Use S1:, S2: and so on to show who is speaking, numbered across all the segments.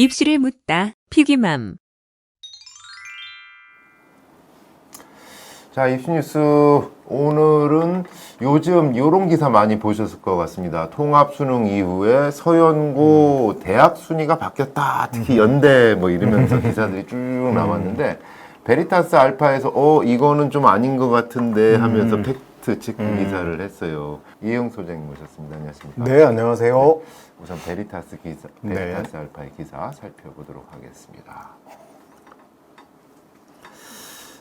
S1: 입시를 묻다. 피기맘.
S2: 자, 입시뉴스 오늘은 요즘 이런 기사 많이 보셨을 것 같습니다. 통합수능 이후에 서연고 대학 순위가 바뀌었다. 특히 연대 뭐 이러면서 기사들이 쭉 나왔는데 베리타스 알파에서 이거는 좀 아닌 것 같은데 하면서 팩트 체크 기사를 했어요. 이혜영 소장님 모셨습니다. 안녕하십니까?
S3: 네, 안녕하세요.
S2: 우선 베리타스 기사,
S3: 네.
S2: 베리타스 알파의 기사 살펴보도록 하겠습니다.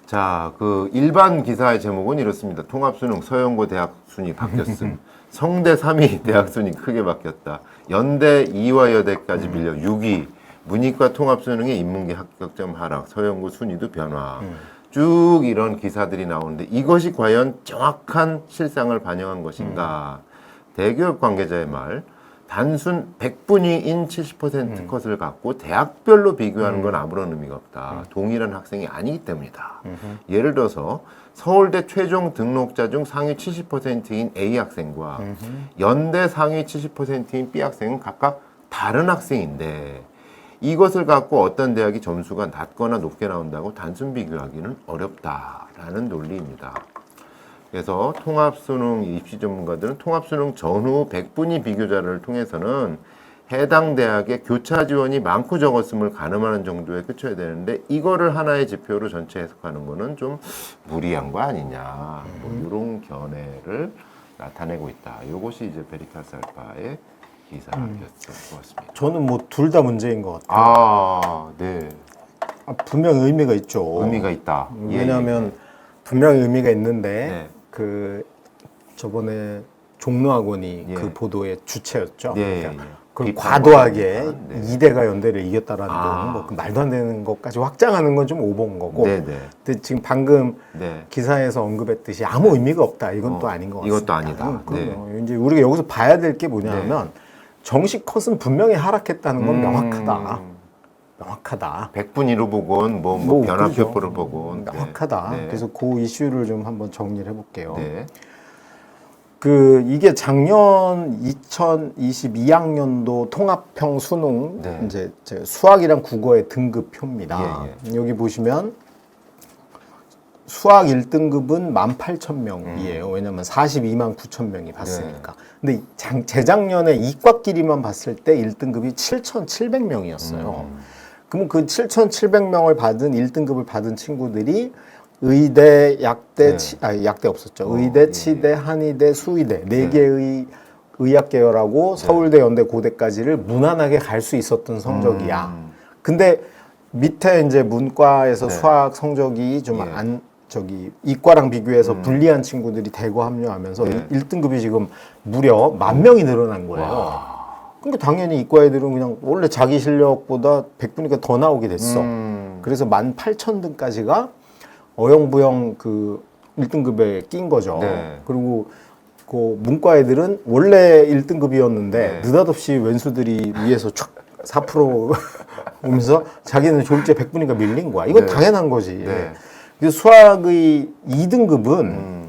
S2: 자, 그 일반 기사의 제목은 이렇습니다. 통합수능 서연고 대학 순위 바뀌었음. 성대 3위 대학 순위 크게 바뀌었다. 연대 2와 여대까지 밀려 6위. 문이과 통합수능의 인문계 합격점 하락. 서연고 순위도 변화. 쭉 이런 기사들이 나오는데 이것이 과연 정확한 실상을 반영한 것인가. 대기업 관계자의 말. 단순 100분위인 70% 컷을 갖고 대학별로 비교하는 건 아무런 의미가 없다. 동일한 학생이 아니기 때문이다. 예를 들어서 서울대 최종 등록자 중 상위 70%인 A 학생과 연대 상위 70%인 B 학생은 각각 다른 학생인데 이것을 갖고 어떤 대학이 점수가 낮거나 높게 나온다고 단순 비교하기는 어렵다라는 논리입니다. 그래서 통합수능 입시 전문가들은 통합수능 전후 100분위 비교자를 통해서는 해당 대학의 교차 지원이 많고 적었음을 가늠하는 정도에 그쳐야 되는데 이거를 하나의 지표로 전체 해석하는 거는 좀 무리한 거 아니냐. 뭐 이런 견해를 나타내고 있다. 이것이 이제 베리타스 알파의 기사였던 것 같습니다.
S3: 저는 뭐 둘 다 문제인 것 같아요.
S2: 아, 네.
S3: 분명 의미가 있죠.
S2: 의미가 있다.
S3: 왜냐하면 분명 의미가 있는데
S2: 네.
S3: 그 저번에 종로학원이
S2: 예.
S3: 그 보도의 주체였죠.
S2: 네.
S3: 그러니까 그걸
S2: 비판
S3: 과도하게
S2: 거니까. 네.
S3: 이대가 연대를 이겼다라는
S2: 아.
S3: 거는 뭐그 말도 안 되는 것까지 확장하는 건 좀 오버인 거고.
S2: 네, 네.
S3: 근데 지금 방금
S2: 네.
S3: 기사에서 언급했듯이 아무 의미가 없다. 이건 또 아닌 것 같습니다.
S2: 이것도 아니다.
S3: 그럼요. 이제 우리가 여기서 봐야 될 게 뭐냐면 정시 컷은 분명히 하락했다는 건 명확하다. 명확하다.
S2: 100분위로 보건 뭐 변화표를 보건
S3: 명확하다.
S2: 네.
S3: 그래서 그 이슈를 좀 한번 정리를 해볼게요.
S2: 네.
S3: 이게 작년 2022학년도 통합형 수능
S2: 네.
S3: 이제 수학이랑 국어의 등급표입니다.
S2: 예,
S3: 여기 보시면 수학 1등급은 18,000명이에요. 왜냐면 42만 9천 명이 봤으니까. 근데 재작년에 이과끼리만 봤을 때 1등급이 7,700명이었어요. 그러면 그 7,700명을 받은 1등급을 받은 친구들이 의대, 약대, 약대 없었죠. 의대, 치대, 한의대, 수의대 네 개의 의학 계열하고 서울대, 연대, 고대까지를 무난하게 갈 수 있었던 성적이야. 근데 밑에 이제 문과에서 수학 성적이 좀 이과랑 비교해서 불리한 친구들이 대거 합류하면서 1등급이 지금 무려 10,000명이 늘어난 거예요. 그러니까 당연히 이과 애들은 그냥 원래 자기 실력보다 100분위가 더 나오게 됐어. 그래서 18,000등까지가 어영부영 그 1등급에 낀 거죠.
S2: 네.
S3: 그리고 그 문과 애들은 원래 1등급이었는데 느닷없이 웬수들이 위에서 촥 4% 오면서 자기는 졸지에 100분위가 밀린 거야. 이건 당연한 거지.
S2: 네.
S3: 그래서 수학의 2등급은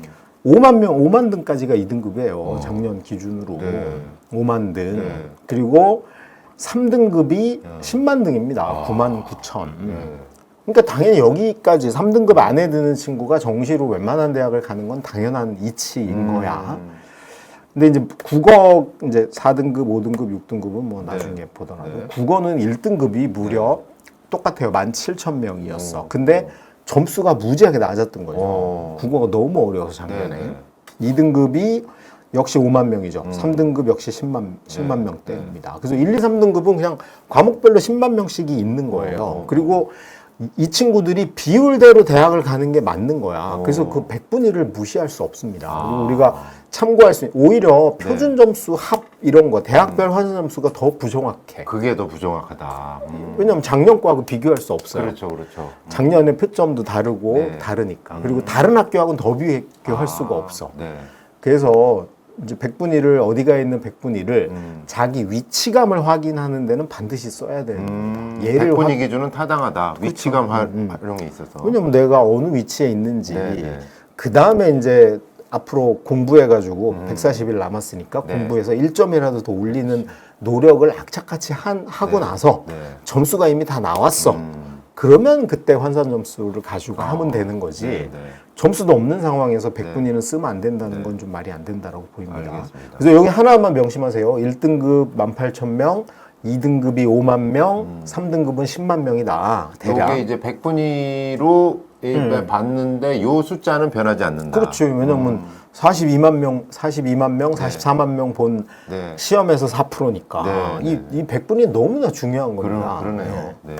S3: 5만 등까지가 2등급이에요. 작년 기준으로. 5만 등. 그리고 3등급이 10만 등입니다. 9만 9천. 그러니까 당연히 여기까지 3등급 안에 드는 친구가 정시로 웬만한 대학을 가는 건 당연한 이치인 거야. 근데 이제 국어 이제 4등급, 5등급, 6등급은 뭐 나중에 보더라도 국어는 1등급이 무려 똑같아요. 17,000명이었어. 근데 점수가 무지하게 낮았던 거죠. 국어가 너무 어려워서 작년에. 2등급이 역시 5만 명이죠. 3등급 역시 10만 명대입니다. 그래서 1, 2, 3등급은 그냥 과목별로 10만 명씩이 있는 거예요. 그리고 이 친구들이 비율대로 대학을 가는 게 맞는 거야. 그래서 그 100분위를 무시할 수 없습니다. 그리고 우리가 참고할 수 있는 오히려 표준 점수 합 이런 거 대학별 환산 점수가 더 부정확해.
S2: 그게 더 부정확하다.
S3: 왜냐하면 작년 거하고 비교할 수 없어요.
S2: 그렇죠, 그렇죠.
S3: 작년에 표점도 다르고 다르니까. 그리고 다른 학교하고는 더 비교할 수가 없어.
S2: 네.
S3: 그래서 이제 100분위를 어디가 있는 100분위를 자기 위치감을 확인하는 데는 반드시 써야 됩니다. 얘를
S2: 100분위 기준은 타당하다. 위치감 활용에 있어서.
S3: 왜냐면 내가 어느 위치에 있는지 그 다음에 이제 앞으로 공부해가지고 140일 남았으니까 공부해서 1점이라도 더 올리는 노력을 악착같이 하고 나서 점수가 이미 다 나왔어. 그러면 그때 환산 점수를 가지고 하면 되는 거지.
S2: 네.
S3: 점수도 없는 상황에서 100분위는 쓰면 안 된다는 건 좀 말이 안 된다라고 보입니다.
S2: 알겠습니다.
S3: 그래서 여기 하나만 명심하세요. 1등급 18,000명, 2등급이 5만 명, 3등급은 10만 명이다. 대략.
S2: 이게 이제 100분위로 봤는데 요 숫자는 변하지 않는다.
S3: 그렇죠. 왜냐면 42만 명, 44만 명 본
S2: 네.
S3: 시험에서 4%니까
S2: 네.
S3: 이 100분이 너무나 중요한 겁니다.
S2: 그러네요. 네.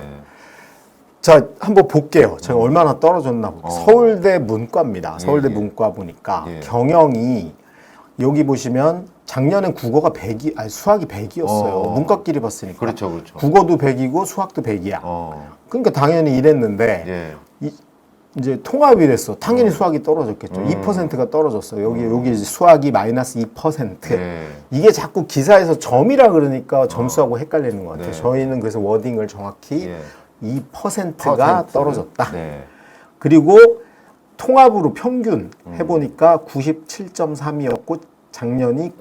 S3: 자, 한번 볼게요. 제가 얼마나 떨어졌나 볼게요. 서울대 문과입니다. 서울대
S2: 예.
S3: 문과 보니까
S2: 예.
S3: 경영이 여기 보시면 작년엔 국어가 100이 아니 수학이 100이었어요. 문과끼리 봤으니까.
S2: 그렇죠.
S3: 국어도 100이고 수학도 100이야. 그러니까 당연히 이랬는데
S2: 예.
S3: 이제 통합이 됐어. 당연히 수학이 떨어졌겠죠. 2%가 떨어졌어요. 여기 이제 수학이 마이너스 2%.
S2: 네.
S3: 이게 자꾸 기사에서 점이라 그러니까 점수하고 헷갈리는 것 같아요.
S2: 네.
S3: 저희는 그래서 워딩을 정확히
S2: 예.
S3: 2%가 떨어졌다.
S2: 네.
S3: 그리고 통합으로 평균 해보니까 97.3이었고 작년이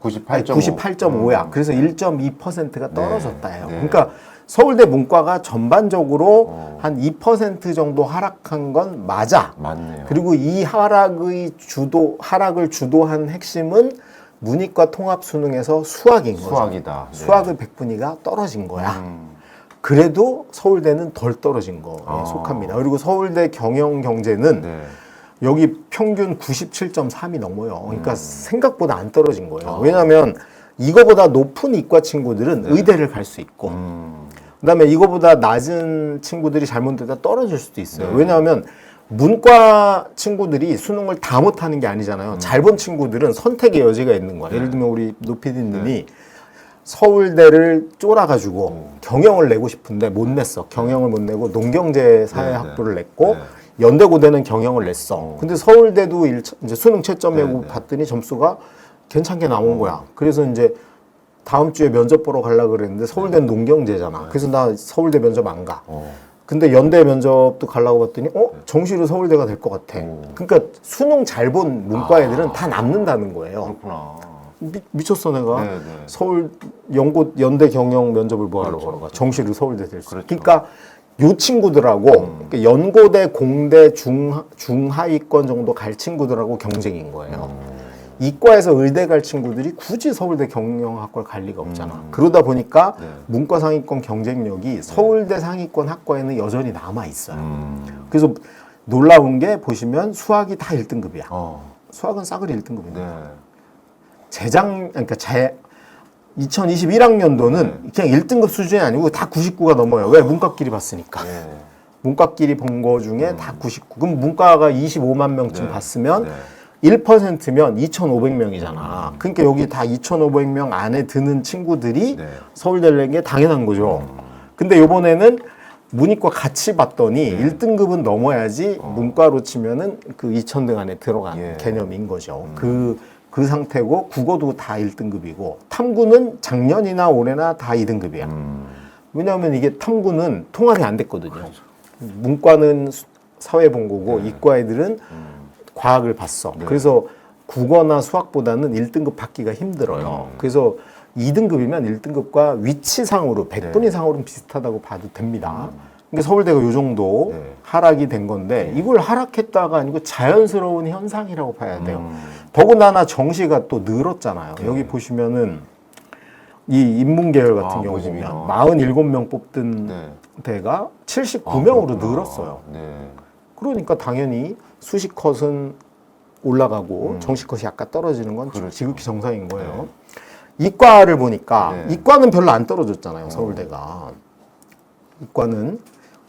S3: 98.5야. 그래서 1.2%가 떨어졌다예요.
S2: 네.
S3: 그러니까 서울대 문과가 전반적으로 한 2% 정도 하락한 건 맞아.
S2: 맞네요.
S3: 그리고 이 하락을 주도한 핵심은 문이과 통합 수능에서 수학인 거죠.
S2: 수학이다. 네.
S3: 수학의 100분위가 떨어진 거야. 그래도 서울대는 덜 떨어진 거에 속합니다. 그리고 서울대 경영경제는
S2: 네.
S3: 여기 평균 97.3이 넘어요. 그러니까 생각보다 안 떨어진 거예요. 왜냐하면 이거보다 높은 이과 친구들은 의대를 갈 수 있고 그다음에 이거보다 낮은 친구들이 잘못되다 떨어질 수도 있어요. 왜냐하면 문과 친구들이 수능을 다 못하는 게 아니잖아요. 잘 본 친구들은 선택의 여지가 있는 거예요. 예를 들면 우리 노피디님이 서울대를 쫄아가지고 경영을 내고 싶은데 못 냈어. 경영을 못 내고 농경제 사회학부를 냈고 연대고대는 경영을 냈어. 근데 서울대도 이제 수능 채점하고 봤더니 점수가 괜찮게 나온 거야. 그래서 이제 다음 주에 면접 보러 가려고 그랬는데 서울대는 농경제잖아. 그래서 나 서울대 면접 안 가. 근데 연대 면접도 가려고 봤더니 정시로 서울대가 될 것 같아. 그러니까 수능 잘 본 문과 애들은 다 남는다는 거예요.
S2: 그렇구나.
S3: 미쳤어 내가.
S2: 네.
S3: 서울 연대 경영 면접을 뭐하러 걸어가. 정시로 서울대 될 수.
S2: 그렇죠.
S3: 그러니까 요 친구들하고 그러니까 연고대, 공대, 중하위권 정도 갈 친구들하고 경쟁인 거예요. 이과에서 의대 갈 친구들이 굳이 서울대 경영학과를 갈 리가 없잖아. 그러다 보니까 문과 상위권 경쟁력이 서울대 상위권 학과에는 여전히 남아 있어요. 그래서 놀라운 게 보시면 수학이 다 1등급이야. 수학은 싸그리 1등급입니다.
S2: 네.
S3: 2021학년도는 그냥 1등급 수준이 아니고 다 99가 넘어요. 왜? 문과끼리 봤으니까. 문과끼리 본 거 중에 다 99. 그럼 문과가 25만 명쯤 봤으면 1%면 2,500명이잖아. 그러니까 여기 다 2,500명 안에 드는 친구들이 서울대를 낸 게 당연한 거죠. 근데 이번에는 문이과 같이 봤더니 1등급은 넘어야지 문과로 치면은 그 2,000등 안에 들어가는 개념인 거죠. 그 상태고 국어도 다 1등급이고 탐구는 작년이나 올해나 다 2등급이야. 왜냐하면 이게 탐구는 통합이 안 됐거든요. 문과는 사회 본 거고 이과 애들은 과학을 봤어. 그래서 국어나 수학보다는 1등급 받기가 힘들어요. 그래서 2등급이면 1등급과 위치상으로 100분위 상으로는 비슷하다고 봐도 됩니다. 그러니까 서울대가 요 정도 하락이 된 건데 이걸 하락했다가 아니고 자연스러운 현상이라고 봐야 돼요. 더군다나 정시가 또 늘었잖아요. 여기 보시면은 이 인문계열 같은 경우 보면 47명 뽑던 데가 79명으로 늘었어요. 그러니까 당연히 수시 컷은 올라가고 정시 컷이 약간 떨어지는 건 지극히 정상인 거예요. 이과를 보니까 이과는 별로 안 떨어졌잖아요. 서울대가. 이과는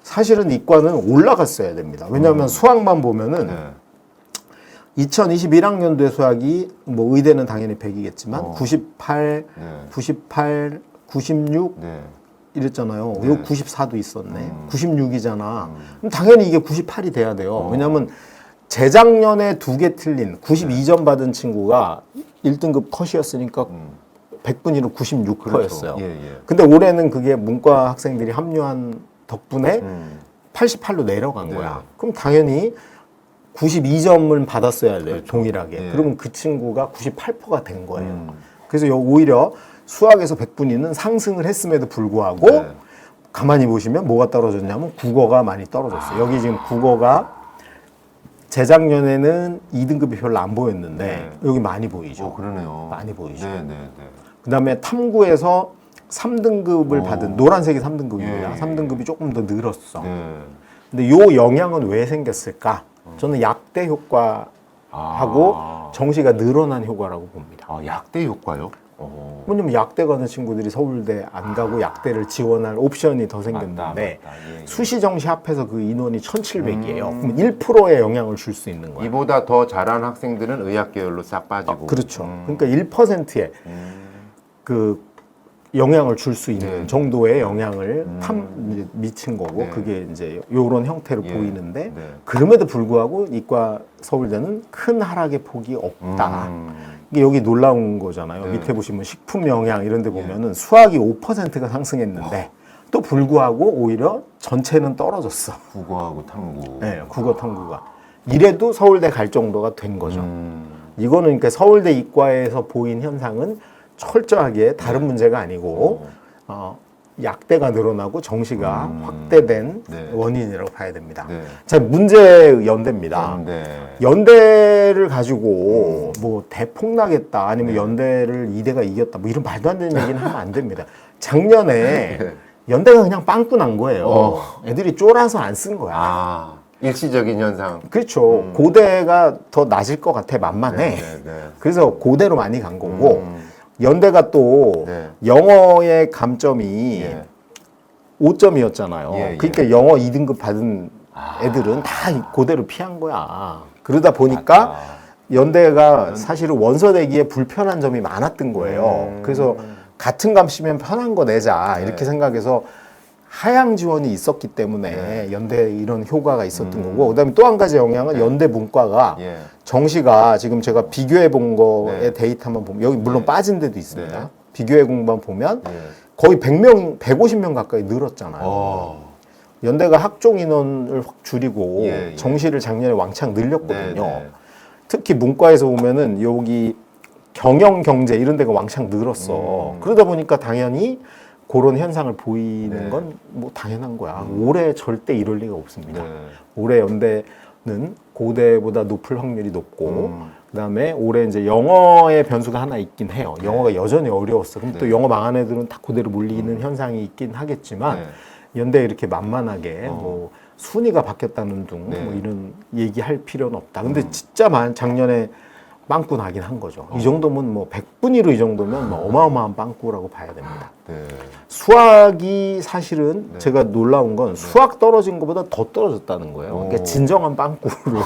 S3: 사실은 이과는 올라갔어야 됩니다. 왜냐하면 수학만 보면은 2021학년도의 수학이 뭐 의대는 당연히 100이겠지만 98, 96 이랬잖아요. 요 94도 있었네. 96이잖아. 그럼 당연히 이게 98이 돼야 돼요. 왜냐하면 재작년에 2개 틀린 92점 받은 친구가 1등급 컷이었으니까 100분위로 96%였어요. 근데 올해는 그게 문과 학생들이 합류한 덕분에 88로 내려간 거야. 그럼 당연히 92점을 받았어야 돼요. 동일하게. 그러면 그 친구가 98%가 된 거예요. 그래서 오히려 수학에서 백분위는 상승을 했음에도 불구하고
S2: 네.
S3: 가만히 보시면 뭐가 떨어졌냐면 국어가 많이 떨어졌어요. 여기 지금 국어가 재작년에는 2등급이 별로 안 보였는데
S2: 네.
S3: 여기 많이 보이죠.
S2: 그러네요.
S3: 많이 보이죠.
S2: 네, 네, 네.
S3: 그다음에 탐구에서 3등급을 받은 노란색이 3등급입니다.
S2: 예.
S3: 3등급이 조금 더 늘었어.
S2: 네.
S3: 근데 요 영향은 왜 생겼을까? 저는 약대 효과하고 정시가 늘어난 효과라고 봅니다.
S2: 아, 약대 효과요?
S3: 왜냐면 약대 가는 친구들이 서울대 안 가고 약대를 지원할 옵션이 더 생겼는데
S2: 맞다. 예, 예.
S3: 수시 정시 합해서 그 인원이 1,700이에요. 그럼 1%의 영향을 줄 수 있는 거예요.
S2: 이보다 더 잘한 학생들은 의학 계열로 싹 빠지고.
S3: 그렇죠. 그러니까 1%의 그 영향을 줄 수 있는
S2: 네.
S3: 정도의 영향을 이제 미친 거고
S2: 네.
S3: 그게 이제 요런 형태로
S2: 예.
S3: 보이는데
S2: 네.
S3: 그럼에도 불구하고 이과 서울대는 큰 하락의 폭이 없다. 이게 여기 놀라운 거잖아요.
S2: 네.
S3: 밑에 보시면 식품 영양 이런 데 보면은 수학이 5%가 상승했는데 또 불구하고 오히려 전체는 떨어졌어.
S2: 국어하고 탐구.
S3: 네, 국어 탐구가. 이래도 서울대 갈 정도가 된 거죠. 이거는 그러니까 서울대 이과에서 보인 현상은 철저하게 다른 문제가 아니고 약대가 늘어나고 정시가 확대된
S2: 네.
S3: 원인이라고 봐야 됩니다.
S2: 네.
S3: 자, 문제 연대입니다.
S2: 네.
S3: 연대를 가지고 뭐 대폭락했다 아니면 연대를 이대가 이겼다 뭐 이런 말도 안 되는 얘기는 하면 안 됩니다. 작년에 연대가 그냥 빵꾸 난 거예요. 애들이 쫄아서 안 쓴 거야.
S2: 아, 일시적인 현상.
S3: 그렇죠. 고대가 더 낮을 것 같아 만만해.
S2: 네, 네.
S3: 그래서 고대로 많이 간 거고 연대가 또
S2: 네.
S3: 영어의 감점이
S2: 예.
S3: 5점이었잖아요.
S2: 예, 예.
S3: 그러니까 영어 2등급 받은 애들은 다 고대로 피한 거야. 그러다 보니까 연대가 사실은 원서 내기에 불편한 점이 많았던 거예요. 그래서 같은 값이면 편한 거 내자 이렇게 생각해서 하향 지원이 있었기 때문에 연대 이런 효과가 있었던 거고 그다음에 또 한 가지 영향은 연대 문과가
S2: 예.
S3: 정시가 지금 제가 비교해 본 거의
S2: 네.
S3: 데이터만 보면 여기 물론 빠진 데도 있습니다.
S2: 네.
S3: 비교해 본 것만 보면
S2: 예.
S3: 거의 100명, 150명 가까이 늘었잖아요. 연대가 학종 인원을 확 줄이고
S2: 예, 예.
S3: 정시를 작년에 왕창 늘렸거든요.
S2: 네, 네.
S3: 특히 문과에서 보면은 여기 경영 경제 이런 데가 왕창 늘었어. 그러다 보니까 당연히 그런 현상을 보이는
S2: 네.
S3: 건 뭐 당연한 거야. 올해 절대 이럴 리가 없습니다.
S2: 네.
S3: 올해 연대는 고대보다 높을 확률이 높고 그다음에 올해 이제 영어의 변수가 하나 있긴 해요. 영어가 여전히 어려웠어. 그럼 또
S2: 네.
S3: 영어 망한 애들은 다 그대로 몰리는 현상이 있긴 하겠지만
S2: 네.
S3: 연대 이렇게 만만하게 뭐 순위가 바뀌었다는 둥
S2: 네.
S3: 뭐 이런 얘기할 필요는 없다. 근데 진짜 작년에 빵꾸 나긴 한 거죠. 이 정도면 뭐 100분위로 이 정도면 뭐 어마어마한 빵꾸라고 봐야 됩니다.
S2: 네.
S3: 수학이 사실은 제가 놀라운 건 수학 떨어진 것보다 더 떨어졌다는 거예요. 그러니까 진정한 빵꾸를.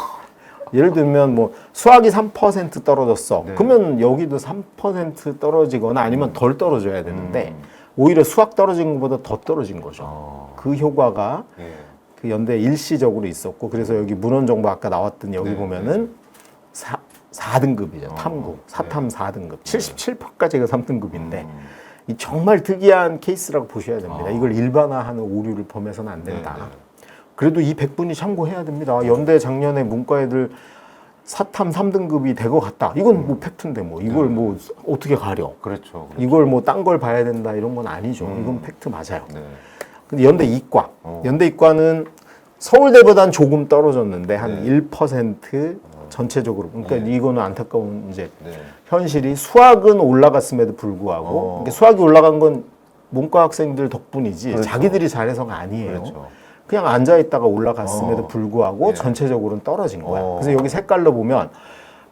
S3: 예를 들면 뭐 수학이 3% 떨어졌어.
S2: 네.
S3: 그러면 여기도 3% 떨어지거나 아니면 덜 떨어져야 되는데 오히려 수학 떨어진 것보다 더 떨어진 거죠. 그 효과가
S2: 예.
S3: 그 연대 일시적으로 있었고 그래서 여기 문헌정보 아까 나왔던 여기
S2: 네,
S3: 보면은 4등급이죠. 탐구. 사탐 4등급. 77%까지가 3등급인데 이 정말 특이한 케이스라고 보셔야 됩니다. 이걸 일반화하는 오류를 범해서는 안 된다.
S2: 네, 네.
S3: 그래도 이 100분이 참고해야 됩니다. 연대 작년에 문과 애들 사탐 3등급이 된 것 같다. 이건 뭐 팩트인데 뭐 이걸 뭐 어떻게 가려.
S2: 그렇죠.
S3: 이걸 뭐 딴 걸 봐야 된다 이런 건 아니죠. 이건 팩트 맞아요.
S2: 네.
S3: 근데 연대 이과. 연대 이과는 서울대보단 조금 떨어졌는데 한 1% 전체적으로. 그러니까 이거는 안타까운 이제
S2: 네.
S3: 현실이 수학은 올라갔음에도 불구하고 그러니까 수학이 올라간 건 문과 학생들 덕분이지
S2: 그렇죠.
S3: 자기들이 잘해서가 아니에요.
S2: 그렇죠.
S3: 그냥 앉아 있다가 올라갔음에도 불구하고
S2: 예.
S3: 전체적으로는 떨어진 거야. 그래서 여기 색깔로 보면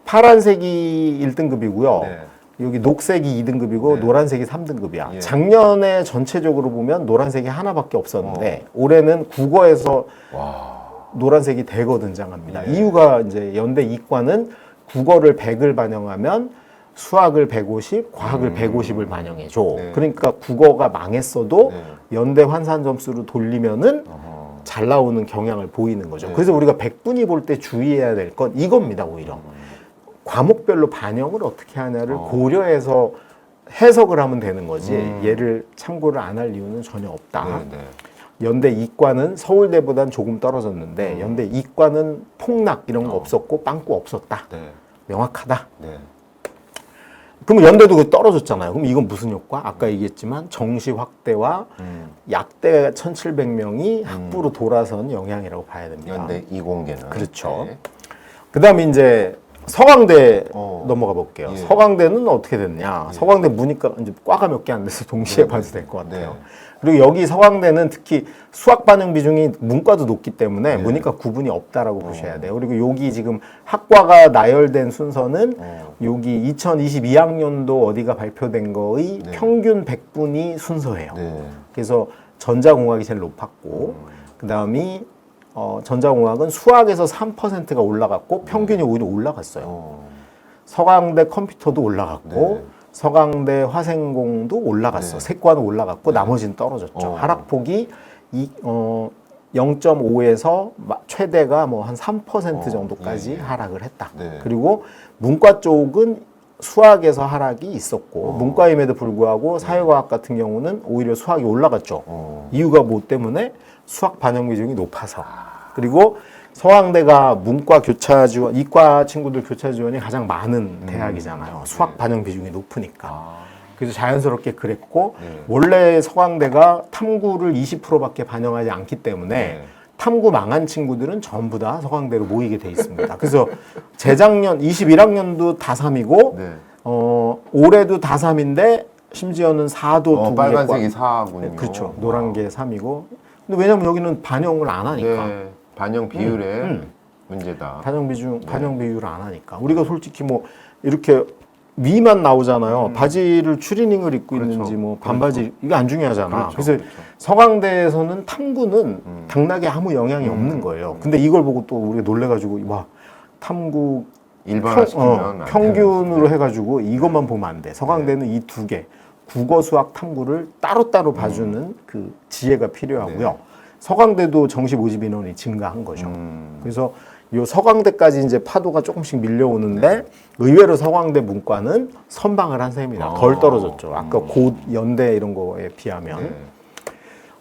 S3: 파란색이 1등급이고요.
S2: 네.
S3: 여기 녹색이 2등급이고
S2: 네.
S3: 노란색이 3등급이야.
S2: 예.
S3: 작년에 전체적으로 보면 노란색이 하나밖에 없었는데 올해는 국어에서
S2: 와.
S3: 노란색이 대거 등장합니다.
S2: 예.
S3: 이유가 이제 연대 이과는 국어를 100을 반영하면 수학을 150, 과학을 150을 반영해 줘.
S2: 네.
S3: 그러니까 국어가 망했어도
S2: 네.
S3: 연대 환산 점수로 돌리면은 잘 나오는 경향을 보이는 거죠. 그래서 우리가 100분위 볼 때 주의해야 될 건 이겁니다, 오히려. 과목별로 반영을 어떻게 하냐를 고려해서 해석을 하면 되는 거지. 얘를 참고를 안 할 이유는 전혀 없다.
S2: 네, 네.
S3: 연대 이과는 서울대보단 조금 떨어졌는데 연대 이과는 폭락 이런 거 없었고 빵꾸 없었다.
S2: 네.
S3: 명확하다.
S2: 네.
S3: 그럼 연대도 떨어졌잖아요. 그럼 이건 무슨 효과? 아까 얘기했지만 정시 확대와 약대 1,700명이 학부로 돌아선 영향이라고 봐야 됩니다.
S2: 연대 이공계는.
S3: 그렇죠.
S2: 네.
S3: 그다음에 이제 서강대
S2: 어.
S3: 넘어가 볼게요.
S2: 예.
S3: 서강대는 어떻게 됐냐? 서강대 문이과 이제 과가 몇 개 안 돼서 동시에 봐도 될 것 같아요.
S2: 네.
S3: 그리고 여기 서강대는 특히 수학 반영 비중이 문과도 높기 때문에 문이과 구분이 없다라고 보셔야 돼요. 그리고 여기 지금 학과가 나열된 순서는 여기 2022학년도 어디가 발표된 거의 평균 100분위 순서예요.
S2: 네.
S3: 그래서 전자공학이 제일 높았고 그 다음이 전자공학은 수학에서 3%가 올라갔고 평균이 오히려 올라갔어요. 서강대 컴퓨터도 올라갔고 서강대 화생공도 올라갔어. 세 과는 올라갔고 나머지는 떨어졌죠. 하락폭이 0.5에서 최대가 뭐 한 3% 정도까지 하락을 했다.
S2: 네.
S3: 그리고 문과 쪽은 수학에서 하락이 있었고 문과임에도 불구하고 사회과학 같은 경우는 오히려 수학이 올라갔죠. 이유가 뭐 때문에 수학 반영 비중이 높아서. 그리고 서강대가 문과 교차 지원, 이과 친구들 교차 지원이 가장 많은 대학이잖아요. 수학 반영 비중이 높으니까. 그래서 자연스럽게 그랬고 원래 서강대가 탐구를 20%밖에 반영하지 않기 때문에 탐구 망한 친구들은 전부 다 서강대로 모이게 돼 있습니다. 그래서 재작년 21학년도 다 3이고 올해도 다 3인데 심지어는 4도 두 개.
S2: 빨간색이 4군요.
S3: 그렇죠. 노란 게 3이고. 근데 왜냐면 여기는 반영을 안 하니까.
S2: 네. 반영 비율의 문제다.
S3: 반영 비율을 안 하니까. 우리가 솔직히 뭐 이렇게 위만 나오잖아요. 바지를 추리닝을 입고 있는지 뭐 반바지 이게 안 중요하잖아. 그래서 서강대에서는 탐구는 당락에 아무 영향이 없는 거예요. 근데 이걸 보고 또 우리가 놀래가지고 와 탐구
S2: 일반화시키면
S3: 평균으로 해가지고 이것만 보면 안 돼. 서강대는 이 두 개 국어 수학 탐구를 따로따로 봐주는 그 지혜가 필요하고요. 서강대도 정시 모집 인원이 증가한 거죠. 그래서 요 서강대까지 이제 파도가 조금씩 밀려오는데 의외로 서강대 문과는 선방을 한 셈입니다. 덜 떨어졌죠. 아까 고 연대 이런 거에 비하면.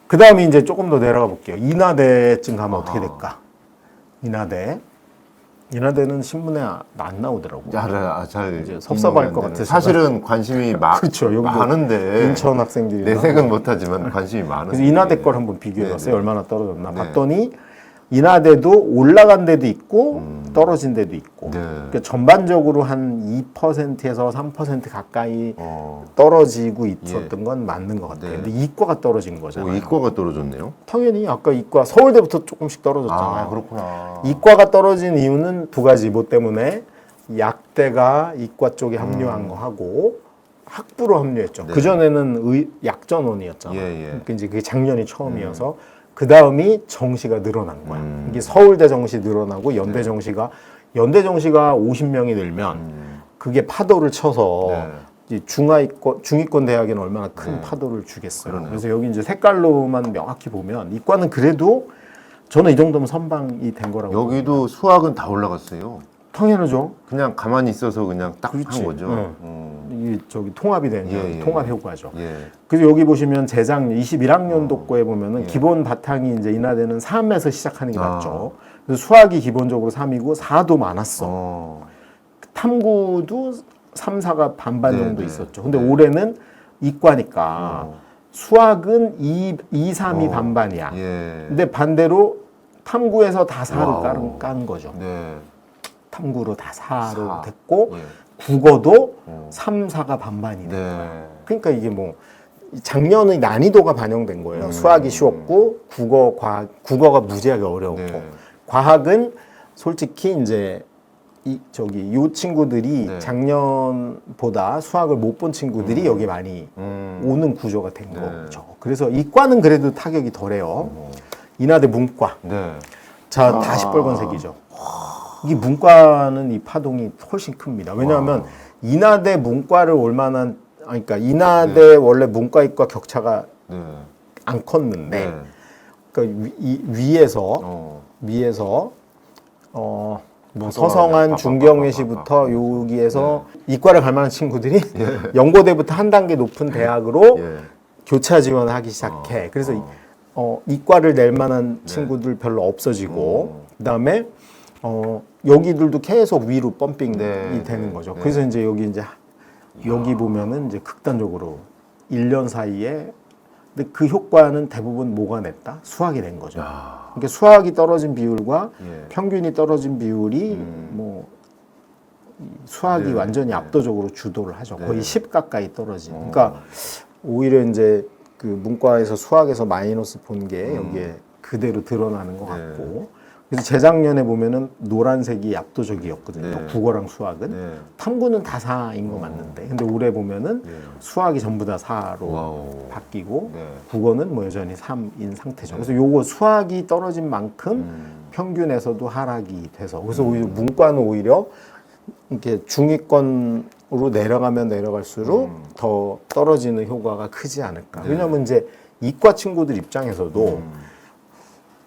S3: 그 다음에 이제 조금 더 내려가 볼게요. 인하대쯤 가면 어떻게 될까? 인하대는 신문에 안 나오더라고요.
S2: 잘
S3: 이제 섭섭할 것 같아서.
S2: 사실은 관심이
S3: 그렇죠. 여기
S2: 많은데
S3: 인천 학생들이
S2: 내색은 못하지만 관심이 많은데.
S3: 그래서 인하대 걸 한번 비교해봤어요. 얼마나 떨어졌나 봤더니 인하대도 올라간 데도 있고 떨어진 데도 있고 그러니까 전반적으로 한 2%에서 3% 가까이 떨어지고 있었던 건 맞는 것 같아요. 근데 이과가 떨어진 거잖아요.
S2: 이과가 떨어졌네요.
S3: 당연히 아까 이과 서울대부터 조금씩 떨어졌잖아요.
S2: 그렇구나.
S3: 이과가 떨어진 이유는 두 가지. 뭐 때문에 약대가 이과 쪽에 합류한 거 하고 학부로 합류했죠. 그전에는 약전원이었잖아요. 그러니까 이제 그게 작년이 처음이어서 그 다음이 정시가 늘어난 거야. 이게 서울대 정시 늘어나고 연대 정시가 50명이 늘면 그게 파도를 쳐서 이제 중위권 대학에는 얼마나 큰 파도를 주겠어요. 그래서 여기 이제 색깔로만 명확히 보면 이과는 그래도 저는 이 정도면 선방이 된 거라고.
S2: 여기도 수학은 다 올라갔어요.
S3: 당연하죠.
S2: 그냥 가만히 있어서 그냥 딱 한 거죠.
S3: 이게 저기 통합이 되는 통합 효과죠. 그래서 여기 보시면 재작년 21학년도 거에 보면은 기본 바탕이 이제 인하대는 3에서 시작하는 게 맞죠. 그래서 수학이 기본적으로 3이고 4도 많았어. 탐구도 3, 4가 반반 정도 있었죠. 근데 올해는 이과니까 수학은 2, 3이 반반이야. 근데 반대로 탐구에서 다 4로 깐 거죠. 탐구로 다 4로 됐고 국어도 3, 4가 반반이 된 거예요. 그러니까 이게 뭐 작년의 난이도가 반영된 거예요. 수학이 쉬웠고 국어가 무지하게 어려웠고 과학은 솔직히 이제 이 친구들이 작년보다 수학을 못 본 친구들이 여기 많이 오는 구조가 된 거죠. 그래서 이과는 그래도 타격이 덜해요. 인하대 문과. 자, 다시 빨간색이죠. 이 문과는 이 파동이 훨씬 큽니다. 왜냐하면 인하대 문과를 그러니까 인하대 원래 문과 이과 격차가 안 컸는데 그러니까 위에서 뭐 서성한 중경외시부터 여기에서 이과를 갈 만한 친구들이 연고대부터 한 단계 높은 대학으로 교차 지원을 하기 시작해. 그래서 이과를 낼 만한 친구들 별로 없어지고 그다음에 여기들도 계속 위로 펌핑이 되는 거죠. 그래서 이제 여기 이제 여기 보면은 이제 극단적으로 1년 사이에 근데 그 효과는 대부분 뭐가 냈다? 수학이 낸 거죠.
S2: 야.
S3: 그러니까 수학이 떨어진 비율과
S2: 예.
S3: 평균이 떨어진 비율이 뭐 수학이
S2: 네,
S3: 완전히
S2: 네.
S3: 압도적으로 주도를 하죠.
S2: 네.
S3: 거의 10 가까이 떨어진. 그러니까 오히려 이제 그 문과에서 수학에서 마이너스 본 게 여기에 그대로 드러나는 것
S2: 네.
S3: 같고. 그래서 재작년에 보면은 노란색이 압도적이었거든요.
S2: 네.
S3: 국어랑 수학은.
S2: 네.
S3: 탐구는 다 4인 거 맞는데. 근데 올해 보면은
S2: 네.
S3: 수학이 전부 다 4로
S2: 와우.
S3: 바뀌고
S2: 네.
S3: 국어는 뭐 여전히 3인 상태죠. 그래서 요거 수학이 떨어진 만큼 평균에서도 하락이 돼서 그래서 오히려 문과는 오히려 이렇게 중위권으로 내려가면 내려갈수록 더 떨어지는 효과가 크지 않을까.
S2: 네.
S3: 왜냐하면 이제 이과 친구들 입장에서도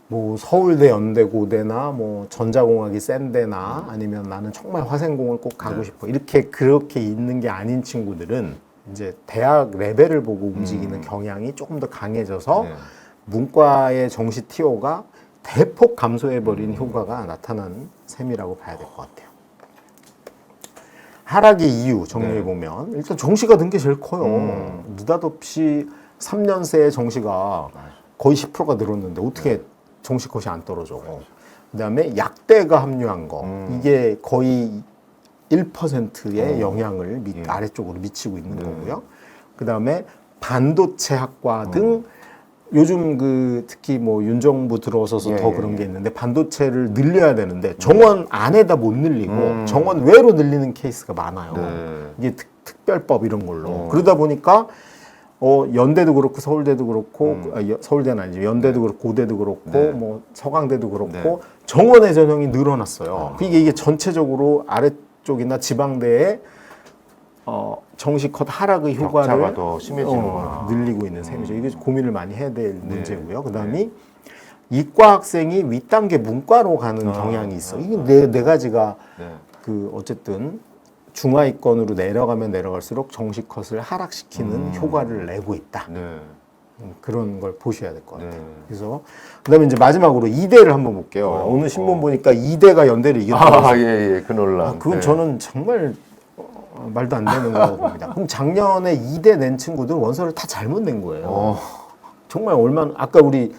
S3: 뭐 서울대, 연대, 고대나 뭐 전자공학이 센 데나 아니면 나는 정말 화생공을 꼭 가고
S2: 네.
S3: 싶어 이렇게 그렇게 있는 게 아닌 친구들은 이제 대학 레벨을 보고 움직이는 경향이 조금 더 강해져서
S2: 네.
S3: 문과의 정시 TO가 대폭 감소해버린 효과가 나타난 셈이라고 봐야 될 것 같아요. 하락의 이유 정리해보면 일단 정시가 든 게 제일 커요. 느닷없이 3년 새 정시가 거의 10%가 늘었는데 어떻게 정시 컷이 안 떨어져. 그다음에 약대가 합류한 거 이게 거의 1%의 영향을 아래쪽으로 미치고 있는 거고요. 그다음에 반도체 학과 등 요즘 그 특히 뭐 윤정부 들어서서 더 그런 게 있는데 반도체를 늘려야 되는데 정원 안에다 못 늘리고 정원 외로 늘리는 케이스가 많아요.
S2: 네.
S3: 이게 특별법 이런 걸로 그러다 보니까 연대도 그렇고 서울대도 그렇고 서울대는 아니죠. 연대도 그렇고 고대도 그렇고
S2: 네.
S3: 뭐 서강대도 그렇고
S2: 네.
S3: 정원의 전형이 늘어났어요. 그러니까 이게 전체적으로 아래쪽이나 지방대에 정시컷 하락의
S2: 격차가
S3: 효과를
S2: 더 심해지는구나.
S3: 늘리고 있는 셈이죠. 이게 고민을 많이 해야 될 문제고요. 그다음이 이과 학생이 윗단계 문과로 가는 경향이 있어. 이게 네 가지가
S2: 네.
S3: 그 어쨌든 중하위권으로 내려가면 내려갈수록 정시컷을 하락시키는 효과를 내고 있다.
S2: 네.
S3: 그런 걸 보셔야 될 것 같아요.
S2: 네.
S3: 그래서 그다음에 이제 마지막으로 이대를 한번 볼게요. 오늘 신문 보니까 이대가 연대를 이겼다고.
S2: 아, 예, 예. 그 논란.
S3: 그건
S2: 네.
S3: 저는 정말 말도 안 되는 거라고 봅니다. 그럼 작년에 2대 낸 친구들은 원서를 다 잘못 낸 거예요. 정말 얼마나 아까 우리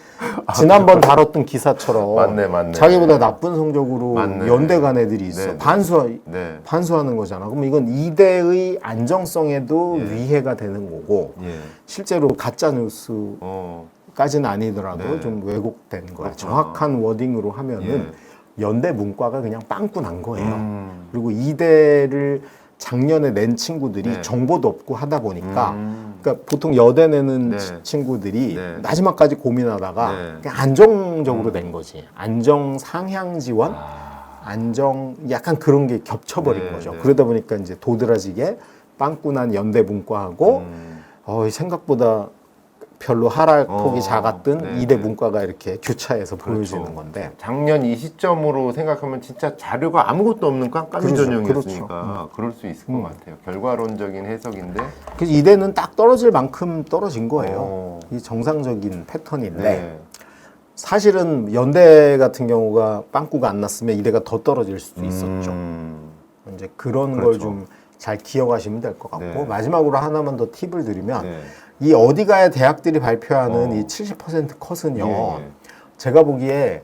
S3: 지난번 다뤘던 기사처럼
S2: 맞네.
S3: 자기보다 나쁜 성적으로
S2: 맞네.
S3: 연대 간 애들이 있어.
S2: 네.
S3: 반수하는
S2: 네.
S3: 거잖아. 그럼 이건 2대의 안정성에도
S2: 예.
S3: 위해가 되는 거고
S2: 예.
S3: 실제로 가짜 뉴스까지는 아니더라도
S2: 네.
S3: 좀 왜곡된 거야.
S2: 그렇구나.
S3: 정확한 워딩으로 하면은 연대 문과가 그냥 빵꾸 난 거예요. 그리고 2대를 작년에 낸 친구들이
S2: 네.
S3: 정보도 없고 하다 보니까 그러니까 보통 여대 내는
S2: 네.
S3: 친구들이
S2: 네.
S3: 마지막까지 고민하다가
S2: 네.
S3: 그냥 안정적으로 낸 거지. 안정 상향 지원, 안정 약간 그런 게 겹쳐버린
S2: 네,
S3: 거죠.
S2: 네.
S3: 그러다 보니까 이제 도드라지게 빵꾸난 연대 문과하고 생각보다 별로 하락폭이 작았던
S2: 네,
S3: 이대
S2: 네.
S3: 문과가 이렇게 교차해서 보여지는
S2: 그렇죠.
S3: 건데
S2: 작년 이 시점으로 생각하면 진짜 자료가 아무것도 없는 깜깜이
S3: 그렇죠.
S2: 전형이었으니까 그럴 수 있을 것 같아요. 결과론적인 해석인데.
S3: 그래서 이대는 딱 떨어질 만큼 떨어진 거예요.
S2: 어.
S3: 이게 정상적인 패턴인데
S2: 네.
S3: 사실은 연대 같은 경우가 빵꾸가 안 났으면 이대가 더 떨어질 수도 있었죠. 이제 그런 걸
S2: 그렇죠.
S3: 좀 잘 기억하시면 될 것 같고
S2: 네.
S3: 마지막으로 하나만 더 팁을 드리면
S2: 네.
S3: 이 어디가의 대학들이 발표하는 이 70% 컷은요.
S2: 예.
S3: 제가 보기에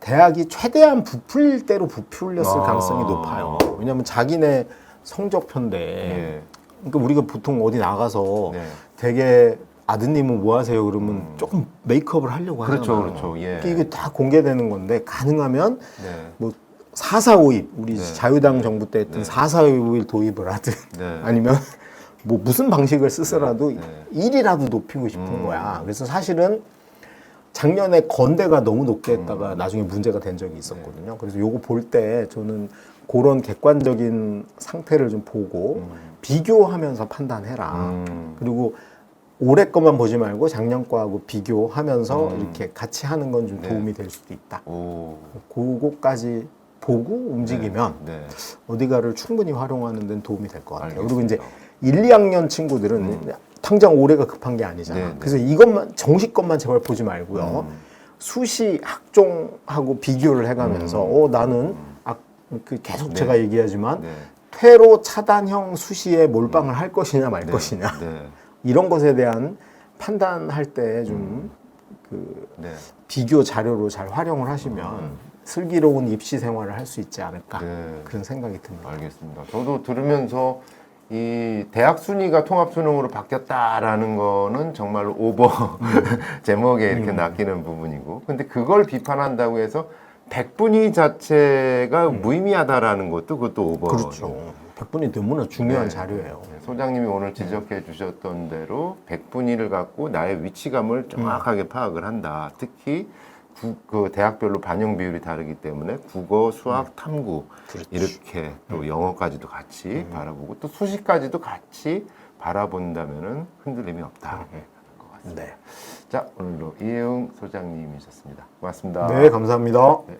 S3: 대학이 최대한 부풀릴 대로 부풀렸을 가능성이 높아요. 왜냐하면 자기네 성적표인데
S2: 예.
S3: 그러니까 우리가 보통 어디 나가서
S2: 네.
S3: 되게 아드님은 뭐 하세요? 그러면 조금 메이크업을 하려고 하잖아요.
S2: 그렇죠, 그렇죠. 예.
S3: 그러니까 이게 다 공개되는 건데 가능하면
S2: 네.
S3: 뭐 4.4.5입 우리
S2: 네.
S3: 자유당 정부 때 했던 4.4.5일 도입을 하든
S2: 네.
S3: 아니면 뭐 무슨 방식을 쓰더라도
S2: 네.
S3: 1이라도 높이고 싶은 거야. 그래서 사실은 작년에 건대가 너무 높게 했다가 나중에 문제가 된 적이 있었거든요. 그래서 요거 볼 때 저는 그런 객관적인 상태를 좀 보고 비교하면서 판단해라. 그리고 올해 것만 보지 말고 작년 거하고 비교하면서 이렇게 같이 하는 건 좀 도움이 될 수도 있다.
S2: 오.
S3: 그거까지 보고 움직이면
S2: 네.
S3: 어디가를 충분히 활용하는 데는 도움이 될 것 같아요. 그리고
S2: 알겠습니다.
S3: 이제 1, 2학년 친구들은 당장 올해가 급한 게 아니잖아.
S2: 네, 네.
S3: 그래서 이것만 정식 것만 제발 보지 말고요. 수시 학종하고 비교를 해가면서 나는 계속 제가 얘기하지만
S2: 네.
S3: 퇴로 차단형 수시에 몰빵을 할 것이냐 말 것이냐
S2: 네.
S3: 이런 것에 대한 판단할 때 좀 그
S2: 네.
S3: 비교 자료로 잘 활용을 하시면 슬기로운 입시 생활을 할 수 있지 않을까
S2: 네.
S3: 그런 생각이 듭니다.
S2: 알겠습니다. 저도 들으면서 이 대학 순위가 통합 수능으로 바뀌었다라는 거는 정말로 오버 제목에 이렇게 낚이는 부분이고, 근데 그걸 비판한다고 해서 백분위 자체가 무의미하다라는 것도 그것도 오버.
S3: 그렇죠. 백분위 너무나 중요한
S2: 네.
S3: 자료예요.
S2: 소장님이 오늘 지적해 주셨던 대로 백분위를 갖고 나의 위치감을 정확하게 파악을 한다. 특히 그 대학별로 반영 비율이 다르기 때문에 국어, 수학, 탐구
S3: 그렇죠.
S2: 이렇게 또 영어까지도 같이 바라보고 또 수시까지도 같이 바라본다면은 흔들림이 없다. 것 같습니다.
S3: 네.
S2: 자, 오늘도 이혜웅 소장님이셨습니다. 고맙습니다.
S3: 네, 감사합니다.
S2: 네.